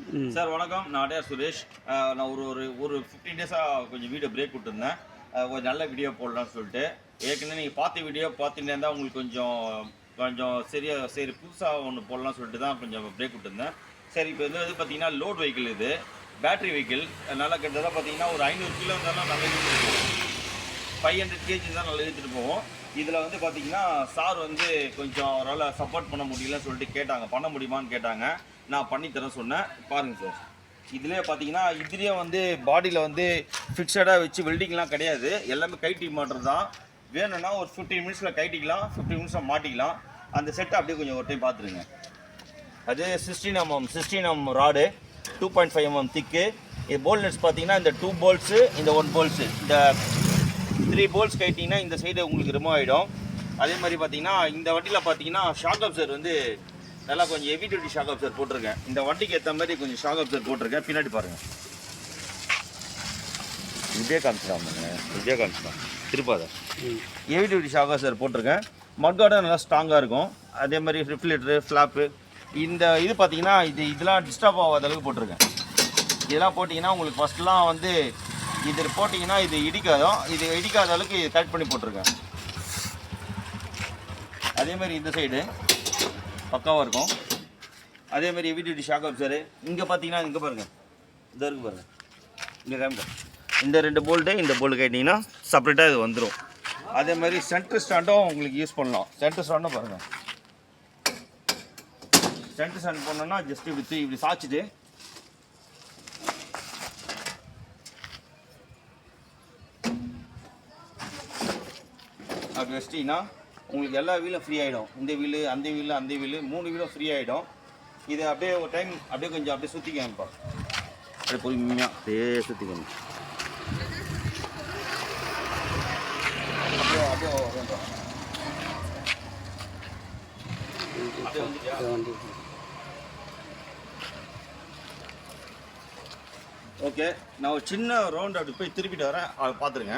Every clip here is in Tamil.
சார் வணக்கம், நான் அடையார் சுரேஷ். நான் ஒரு ஒரு ஒரு 15 டேஸாக கொஞ்சம் வீடியோ பிரேக் விட்டுருந்தேன். கொஞ்சம் நல்ல வீடியோ போடலாம்னு சொல்லிட்டு. ஏற்கனவே நீங்கள் பார்த்த வீடியோ பார்த்துட்டு இருந்தால் உங்களுக்கு கொஞ்சம் கொஞ்சம் சரி புதுசாக ஒன்று போடலாம்னு சொல்லிட்டு தான் கொஞ்சம் பிரேக் விட்டுருந்தேன். சரி, இப்போ இது பார்த்தீங்கன்னா லோட் வெஹிக்கிள், இது பேட்ரி வெஹிக்கிள். நல்லா கிட்டத்தட்ட பார்த்தீங்கன்னா ஒரு 500 கிலோ இருந்தாலும் நல்லா இழுத்துட்டு போவோம். 500 கேஜி தான் நல்லா இழுத்துட்டு போவோம். இதில் வந்து பார்த்தீங்கன்னா சார் வந்து கொஞ்சம் அவரால் சப்போர்ட் பண்ண முடியலன்னு சொல்லிட்டு கேட்டாங்க, பண்ண முடியுமான்னு கேட்டாங்க. நான் பண்ணித்தரேன் சொன்னேன். பாருங்கள் சார், இதிலே பார்த்தீங்கன்னா இதுலேயே வந்து பாடியில் வந்து ஃபிக்ஸடாக வச்சு வெல்டிங்லாம் கிடையாது, எல்லாமே கைட்டி மாட்டுறது தான். வேணும்னா ஒரு 15 மினிட்ஸில் கைட்டிக்கலாம், 15 மினிட்ஸில் மாட்டிக்கலாம். அந்த செட்டை அப்படியே கொஞ்சம் ஒரு டைம் பார்த்துருங்க. அது 16 mm ராடு, 2.5 mm திக்கு. இது போல்ட்ஸ் பார்த்தீங்கன்னா இந்த 2 போல்ட்ஸு, இந்த 1 போல்ட்ஸு, இந்த 3 போல்ட்ஸ் கைட்டிங்கன்னா இந்த சைடு உங்களுக்கு ரிமூவ் ஆகிடும். அதே மாதிரி பார்த்தீங்கன்னா இந்த வண்டியில் பார்த்தீங்கன்னா ஷாக் அப்சர் வந்து நல்லா கொஞ்சம் ஹெவி டியூட்டி ஷாக் அப்சர் போட்டிருக்கேன். இந்த வண்டிக்கு ஏற்ற மாதிரி கொஞ்சம் ஷாக் அப்சர் போட்டிருக்கேன். பின்னாடி பாருங்கள், இப்படியே காமிச்சிடாமங்க, இப்படியே காமிச்சிடாம Thiruppatha. Heavy duty shock Afsar போட்டிருக்கேன். மட்கார்டும் நல்லா ஸ்ட்ராங்காக இருக்கும். அதே மாதிரி ரிஃப்ளெக்டரு, ஃப்ளாப்பு, இந்த இது பார்த்தீங்கன்னா இதெல்லாம் டிஸ்டர்ப் ஆகாத அளவுக்கு போட்டிருக்கேன். இதெல்லாம் போட்டிங்கன்னா உங்களுக்கு ஃபஸ்ட்லாம் வந்து இது போட்டிங்கன்னா இது இடிக்காத அளவுக்கு கரெக்ட் பண்ணி போட்டிருக்கேன். அதேமாதிரி இந்த சைடு பக்காவாக இருக்கும். அதேமாதிரி ஹெவி டியூட்டி ஷாக் அப்சரு. இங்கே பார்த்தீங்கன்னா இங்கே பாருங்கள், இதாக இருக்குது பாருங்கள், இங்கே காமிக்க. இந்த 2 போல்ட்டு, இந்த போல்ட்டு கேட்டிங்கன்னா செப்பரேட்டாக இது வந்துடும். அதே மாதிரி சென்ட்ரு ஸ்டாண்டும் உங்களுக்கு யூஸ் பண்ணலாம். சென்ட்ரு ஸ்டாண்டும் பாருங்கள், சென்ட்ரு ஸ்டாண்ட் பண்ணோன்னா ஜஸ்ட் இப்படி சாய்ச்சிட்டு அப்படி வச்சிட்டிங்கன்னா உங்களுக்கு எல்லா வீலும் ஃப்ரீ ஆகிடும். இந்த வீலு, அந்த வீலு, அந்த வீலு, 3 வீலும் ஃப்ரீ ஆகிடும். இது அப்படியே ஒரு டைம் அப்படியே கொஞ்சம் அப்படியே சுற்றிக்கேன்ப்பா, அப்படியே பொறுமையாக அப்படியே சுற்றிக்கணும். அப்படியே அப்படியே ஓகே. நான் ஒரு சின்ன ரவுண்ட் அப்படி போய் திருப்பிட்டு வரேன், அதை பார்த்துருங்க.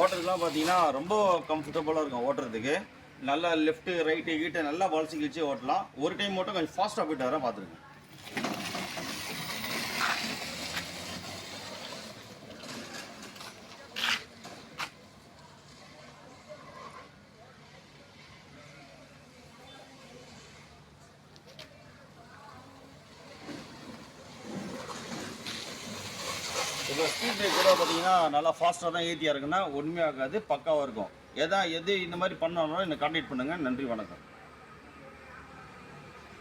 ஓட்டுறதுலாம் பார்த்தீங்கன்னா ரொம்ப கம்ஃபர்டபுளாக இருக்கும் ஓட்டுறதுக்கு. நல்லா லெஃப்ட்டு ரைட்டு கீட்டை நல்லா வளர்ச்சி கிழிச்சு ஓட்டலாம். ஒரு டைம் மட்டும் கொஞ்சம் ஃபாஸ்ட்டாக போய்ட்டு வரேன், பார்த்துருங்க. இப்போ ஸ்பீட் பிரேக் கூட பார்த்தீங்கன்னா நல்லா ஃபாஸ்ட்டாக தான் ஏற்றியா இருக்குன்னா ஒன்றுமே ஆகாது, பக்காவாக இருக்கும். எது இந்த மாதிரி பண்ணாலும் என்னை கான்டாக்ட் பண்ணுங்கள். நன்றி, வணக்கம்.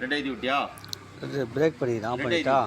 ரெண்டாயிரத்தி விட்டியா பிரேக் பண்ணிட்டா